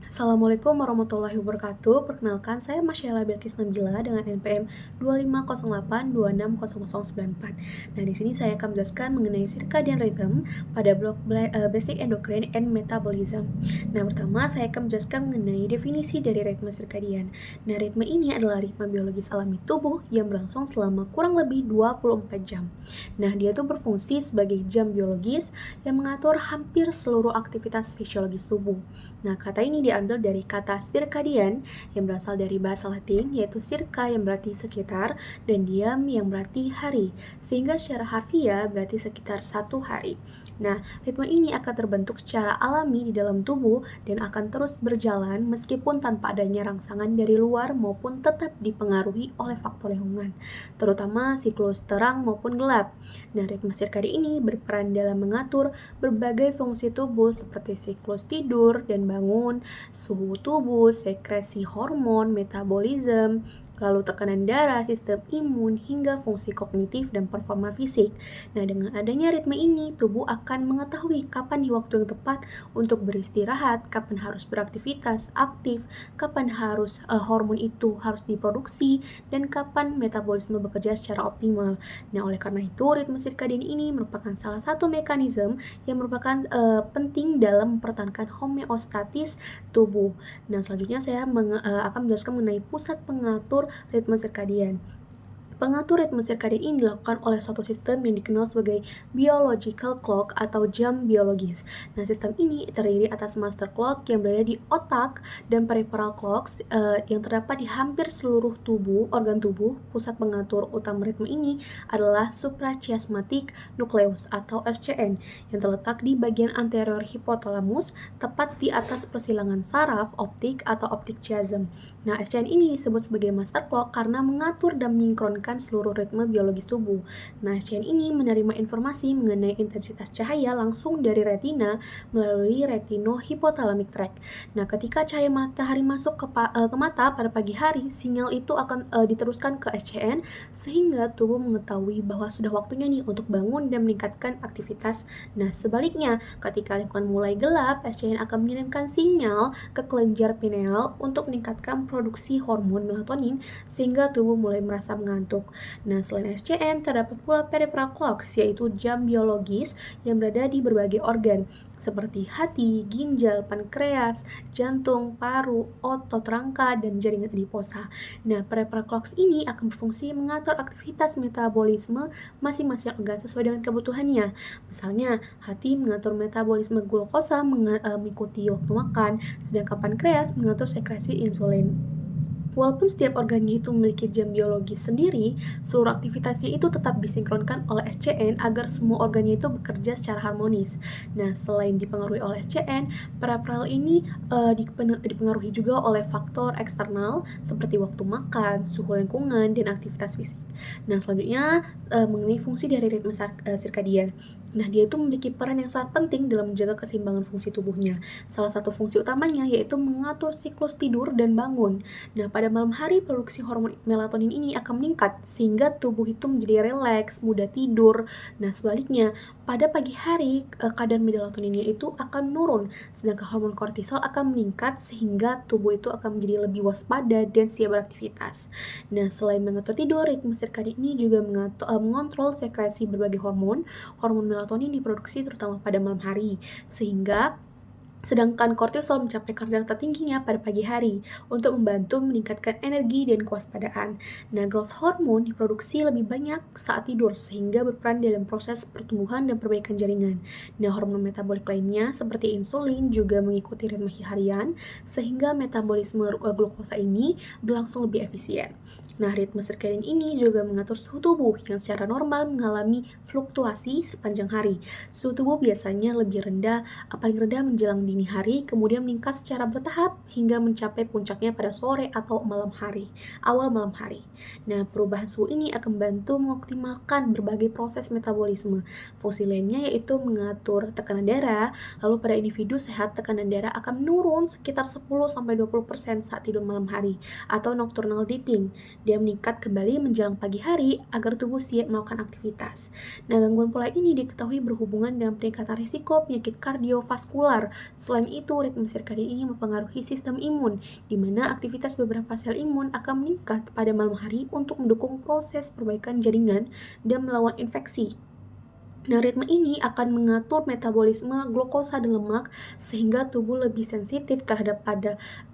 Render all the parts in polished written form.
Assalamualaikum warahmatullahi wabarakatuh. Perkenalkan, saya Masyela Bilkis Nabila dengan NPM 2508260094. Nah, di sini saya akan menjelaskan mengenai circadian rhythm pada blok basic endocrine and metabolism. Nah, pertama saya akan menjelaskan mengenai definisi dari ritme circadian. Nah, ritme ini adalah ritme biologis alami tubuh yang berlangsung selama kurang lebih 24 jam. Nah, dia tuh berfungsi sebagai jam biologis yang mengatur hampir seluruh aktivitas fisiologis tubuh. Nah, kata ini diambil dari kata circadian yang berasal dari bahasa Latin, yaitu circa yang berarti sekitar dan diam yang berarti hari, sehingga secara harfiah berarti sekitar 1 hari. Nah, ritme ini akan terbentuk secara alami di dalam tubuh dan akan terus berjalan meskipun tanpa adanya rangsangan dari luar maupun tetap dipengaruhi oleh faktor lingkungan, terutama siklus terang maupun gelap. Nah, ritme sirkadi ini berperan dalam mengatur berbagai fungsi tubuh seperti siklus tidur dan bangun, suhu tubuh, sekresi hormon, metabolisme, lalu tekanan darah, sistem imun, hingga fungsi kognitif dan performa fisik. Nah, dengan adanya ritme ini, tubuh akan mengetahui kapan di waktu yang tepat untuk beristirahat, kapan harus beraktivitas aktif, kapan harus hormon itu harus diproduksi, dan kapan metabolisme bekerja secara optimal. Nah, oleh karena itu, ritme sirkadian ini merupakan salah satu mekanisme yang merupakan penting dalam mempertahankan homeostatis tubuh. Nah, selanjutnya saya akan menjelaskan mengenai pusat pengatur ritme sirkadian. Pengatur ritme sirkadian ini dilakukan oleh suatu sistem yang dikenal sebagai biological clock atau jam biologis. Nah, sistem ini terdiri atas master clock yang berada di otak dan peripheral clocks yang terdapat di hampir seluruh organ tubuh. Pusat pengatur utama ritme ini adalah suprachiasmatic nucleus atau SCN yang terletak di bagian anterior hipotalamus, tepat di atas persilangan saraf optik atau optic chiasm. Nah, SCN ini disebut sebagai master clock karena mengatur dan mensinkronkan seluruh ritme biologis tubuh. Nah, SCN ini menerima informasi mengenai intensitas cahaya langsung dari retina melalui retinohypothalamic tract. Nah, ketika cahaya matahari masuk ke mata pada pagi hari, sinyal itu akan diteruskan ke SCN sehingga tubuh mengetahui bahwa sudah waktunya nih untuk bangun dan meningkatkan aktivitas. Nah, sebaliknya, ketika lingkungan mulai gelap, SCN akan mengirimkan sinyal ke kelenjar pineal untuk meningkatkan produksi hormon melatonin sehingga tubuh mulai merasa mengantuk. Nah, selain SCN, terdapat pula peripheral clocks, yaitu jam biologis yang berada di berbagai organ, seperti hati, ginjal, pankreas, jantung, paru, otot rangka, dan jaringan adiposa. Nah, peripheral clocks ini akan berfungsi mengatur aktivitas metabolisme masing-masing organ sesuai dengan kebutuhannya. Misalnya, hati mengatur metabolisme glukosa mengikuti waktu makan, sedangkan pankreas mengatur sekresi insulin. Walaupun setiap organnya itu memiliki jam biologis sendiri, seluruh aktivitasnya itu tetap disinkronkan oleh SCN agar semua organnya itu bekerja secara harmonis. Nah, selain dipengaruhi oleh SCN, peripheral ini dipengaruhi juga oleh faktor eksternal seperti waktu makan, suhu lingkungan, dan aktivitas fisik. Nah, selanjutnya mengenai fungsi dari ritme sirkadian. Nah, dia itu memiliki peran yang sangat penting dalam menjaga keseimbangan fungsi tubuhnya. Salah satu fungsi utamanya yaitu mengatur siklus tidur dan bangun. Nah, pada malam hari produksi hormon melatonin ini akan meningkat sehingga tubuh itu menjadi rileks, mudah tidur. Nah, sebaliknya, pada pagi hari kadar melatoninnya itu akan menurun, sedangkan hormon kortisol akan meningkat sehingga tubuh itu akan menjadi lebih waspada dan siap beraktivitas. Nah, selain mengatur tidur, ritme sirkadian ini juga mengontrol sekresi berbagai hormon. Hormon melatonin diproduksi terutama pada malam hari, sedangkan kortisol mencapai kadar tertingginya pada pagi hari untuk membantu meningkatkan energi dan kewaspadaan. Nah, growth hormone diproduksi lebih banyak saat tidur sehingga berperan dalam proses pertumbuhan dan perbaikan jaringan. Nah, hormon metabolik lainnya seperti insulin juga mengikuti ritme harian sehingga metabolisme glukosa ini berlangsung lebih efisien. Nah, ritme sirkadian ini juga mengatur suhu tubuh yang secara normal mengalami fluktuasi sepanjang hari. Suhu tubuh biasanya paling rendah menjelang dini hari, kemudian meningkat secara bertahap hingga mencapai puncaknya pada sore atau awal malam hari. Nah, perubahan suhu ini akan membantu mengoptimalkan berbagai proses metabolisme. Fungsi lainnya yaitu mengatur tekanan darah, lalu pada individu sehat tekanan darah akan menurun sekitar 10-20% saat tidur malam hari atau nocturnal dipping. Dia meningkat kembali menjelang pagi hari agar tubuh siap melakukan aktivitas. Nah, gangguan pola ini diketahui berhubungan dengan peningkatan risiko penyakit kardiovaskular Selain itu, ritme sirkadian ini mempengaruhi sistem imun, di mana aktivitas beberapa sel imun akan meningkat pada malam hari untuk mendukung proses perbaikan jaringan dan melawan infeksi. Nah, ritme ini akan mengatur metabolisme glukosa dan lemak sehingga tubuh lebih sensitif terhadap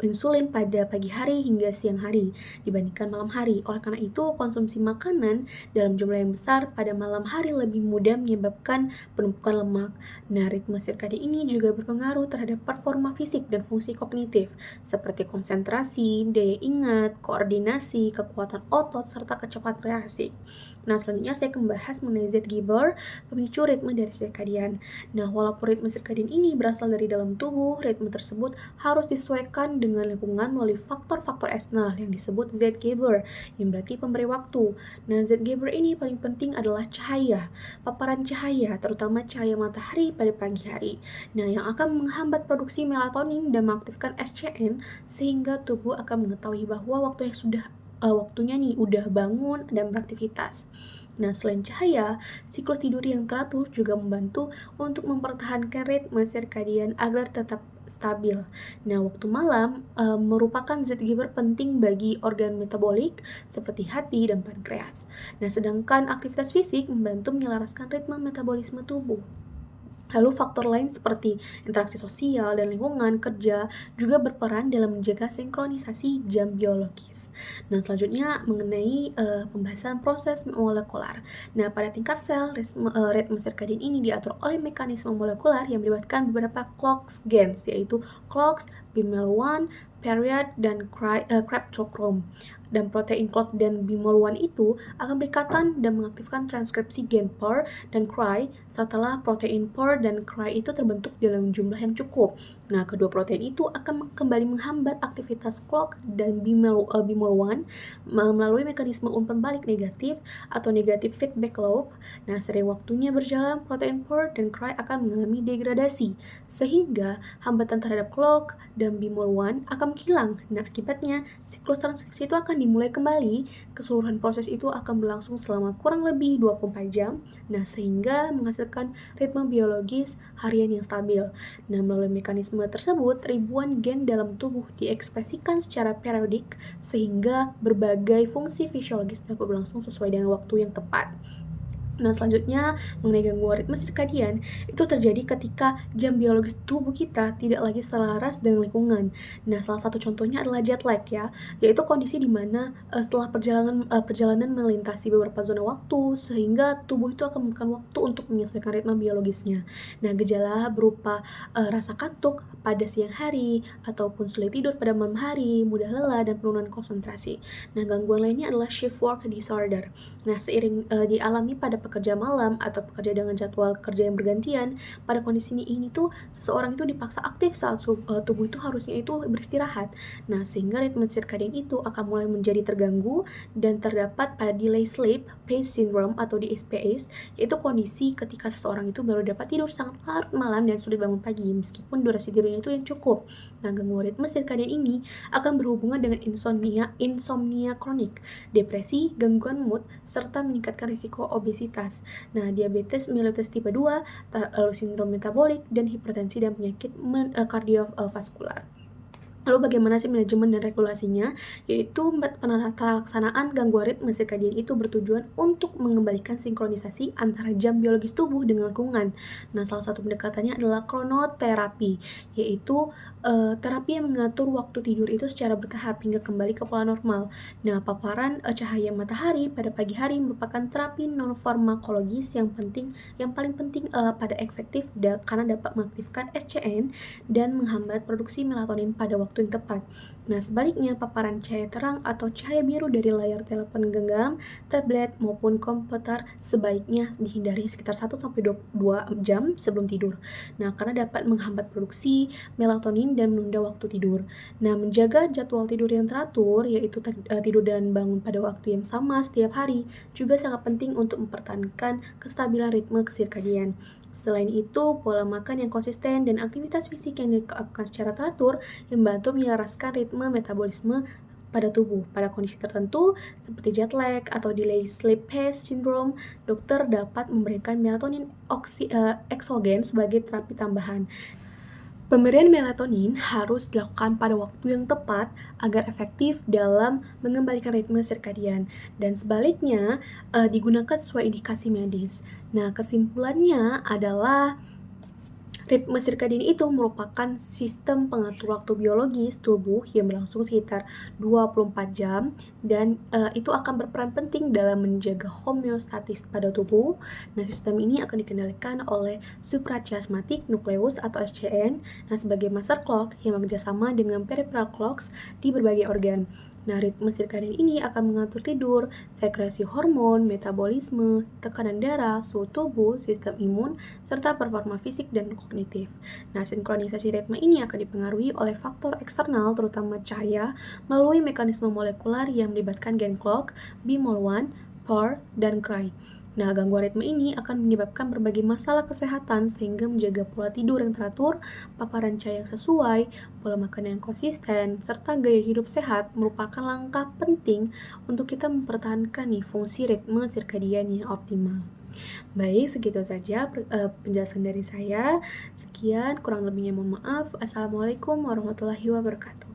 insulin pada pagi hari hingga siang hari dibandingkan malam hari. Oleh karena itu, konsumsi makanan dalam jumlah yang besar pada malam hari lebih mudah menyebabkan penumpukan lemak. Nah, ritme sirkadian ini juga berpengaruh terhadap performa fisik dan fungsi kognitif seperti konsentrasi, daya ingat, koordinasi, kekuatan otot, serta kecepatan reaksi. Nah, selanjutnya saya akan membahas mengenai Zeitgeber, pemicu ritme dari sirkadian. Nah, walaupun ritme sirkadian ini berasal dari dalam tubuh, ritme tersebut harus disesuaikan dengan lingkungan melalui faktor-faktor eksternal yang disebut Zeitgeber, yang berarti pemberi waktu. Nah, Zeitgeber ini paling penting adalah cahaya, paparan cahaya, terutama cahaya matahari pada pagi hari. Nah, yang akan menghambat produksi melatonin dan mengaktifkan SCN, sehingga tubuh akan mengetahui bahwa waktunya nih udah bangun dan beraktivitas. Nah, selain cahaya, siklus tidur yang teratur juga membantu untuk mempertahankan ritme sirkadian agar tetap stabil. Nah, waktu malam merupakan zat giber penting bagi organ metabolik seperti hati dan pankreas. Nah, sedangkan aktivitas fisik membantu menyelaraskan ritme metabolisme tubuh. Lalu faktor lain seperti interaksi sosial dan lingkungan kerja juga berperan dalam menjaga sinkronisasi jam biologis. Nah, selanjutnya mengenai pembahasan proses molekular. Nah, pada tingkat sel, ritme sirkadian ini diatur oleh mekanisme molekular yang melibatkan beberapa clocks gens, yaitu clocks, bimel-1, period, dan cryptochrome. Dan protein clock dan bimol-1 itu akan berikatan dan mengaktifkan transkripsi gen PAR dan CRY setelah protein PAR dan CRY itu terbentuk dalam jumlah yang cukup. Nah, kedua protein itu akan kembali menghambat aktivitas clock dan bimol-1 melalui mekanisme umpan balik negatif atau negatif feedback loop. Nah, sering waktunya berjalan, protein PAR dan CRY akan mengalami degradasi, sehingga hambatan terhadap clock dan bimol-1 akan menghilang. Nah, akibatnya siklus transkripsi itu akan dimulai kembali. Keseluruhan proses itu akan berlangsung selama kurang lebih 24 jam. Nah, sehingga menghasilkan ritme biologis harian yang stabil. Nah, melalui mekanisme tersebut, ribuan gen dalam tubuh diekspresikan secara periodik sehingga berbagai fungsi fisiologis dapat berlangsung sesuai dengan waktu yang tepat. Nah, selanjutnya mengenai gangguan ritme sirkadian itu terjadi ketika jam biologis tubuh kita tidak lagi selaras dengan lingkungan. Nah, salah satu contohnya adalah jet lag ya, yaitu kondisi di mana setelah perjalanan melintasi beberapa zona waktu sehingga tubuh itu akan membutuhkan waktu untuk menyesuaikan ritme biologisnya. Nah, gejala berupa rasa kantuk pada siang hari ataupun sulit tidur pada malam hari, mudah lelah dan penurunan konsentrasi. Nah, gangguan lainnya adalah shift work disorder. Nah, seiring dialami pada pekerja malam atau pekerja dengan jadwal kerja yang bergantian, pada kondisi ini tuh seseorang itu dipaksa aktif saat tubuh itu harusnya itu beristirahat. Nah, sehingga ritme sirkadian itu akan mulai menjadi terganggu dan terdapat pada delay sleep phase syndrome atau DSPS, yaitu kondisi ketika seseorang itu baru dapat tidur sangat larut malam dan sulit bangun pagi meskipun durasi tidurnya itu yang cukup. Nah, gangguan ritme sirkadian ini akan berhubungan dengan insomnia kronik, depresi, gangguan mood, serta meningkatkan risiko obesitas. Nah, diabetes mellitus tipe 2, lalu sindrom metabolik, dan hipertensi dan penyakit kardiovaskular. Lalu bagaimana sih manajemen dan regulasinya? Yaitu penata laksanaan gangguan ritme sirkadian itu bertujuan untuk mengembalikan sinkronisasi antara jam biologis tubuh dengan lingkungan. Nah, salah satu pendekatannya adalah kronoterapi, yaitu terapi yang mengatur waktu tidur itu secara bertahap hingga kembali ke pola normal. Nah, paparan cahaya matahari pada pagi hari merupakan terapi non-farmakologis yang paling penting pada efektif karena dapat mengaktifkan SCN dan menghambat produksi melatonin pada waktu yang tepat. Nah, sebaliknya paparan cahaya terang atau cahaya biru dari layar telepon genggam, tablet maupun komputer sebaiknya dihindari sekitar 1-2 jam sebelum tidur. Nah, karena dapat menghambat produksi melatonin dan menunda waktu tidur. Nah, menjaga jadwal tidur yang teratur, yaitu tidur dan bangun pada waktu yang sama setiap hari, juga sangat penting untuk mempertahankan kestabilan ritme sirkadian. Selain itu, pola makan yang konsisten dan aktivitas fisik yang dilakukan secara teratur yang membantu menyelaraskan ritme metabolisme pada tubuh. Pada kondisi tertentu, seperti jet lag atau delay sleep phase syndrome, dokter dapat memberikan melatonin eksogen sebagai terapi tambahan. Pemberian melatonin harus dilakukan pada waktu yang tepat agar efektif dalam mengembalikan ritme sirkadian dan sebaliknya digunakan sesuai indikasi medis. Nah, kesimpulannya adalah ritme sirkadian itu merupakan sistem pengatur waktu biologis tubuh yang berlangsung sekitar 24 jam dan itu akan berperan penting dalam menjaga homeostatis pada tubuh. Nah, sistem ini akan dikendalikan oleh suprachiasmatic nucleus atau SCN, nah sebagai master clock yang bekerjasama dengan peripheral clocks di berbagai organ. Nah, ritme sirkadian ini akan mengatur tidur, sekresi hormon, metabolisme, tekanan darah, suhu tubuh, sistem imun, serta performa fisik dan kognitif. Nah, sinkronisasi ritme ini akan dipengaruhi oleh faktor eksternal terutama cahaya melalui mekanisme molekular yang melibatkan gen clock, BMOL1, PAR, dan Cry. Nah, gangguan ritme ini akan menyebabkan berbagai masalah kesehatan sehingga menjaga pola tidur yang teratur, paparan cahaya yang sesuai, pola makan yang konsisten, serta gaya hidup sehat merupakan langkah penting untuk kita mempertahankan nih fungsi ritme sirkadian yang optimal. Baik, segitu saja penjelasan dari saya. Sekian, kurang lebihnya mohon maaf. Assalamualaikum warahmatullahi wabarakatuh.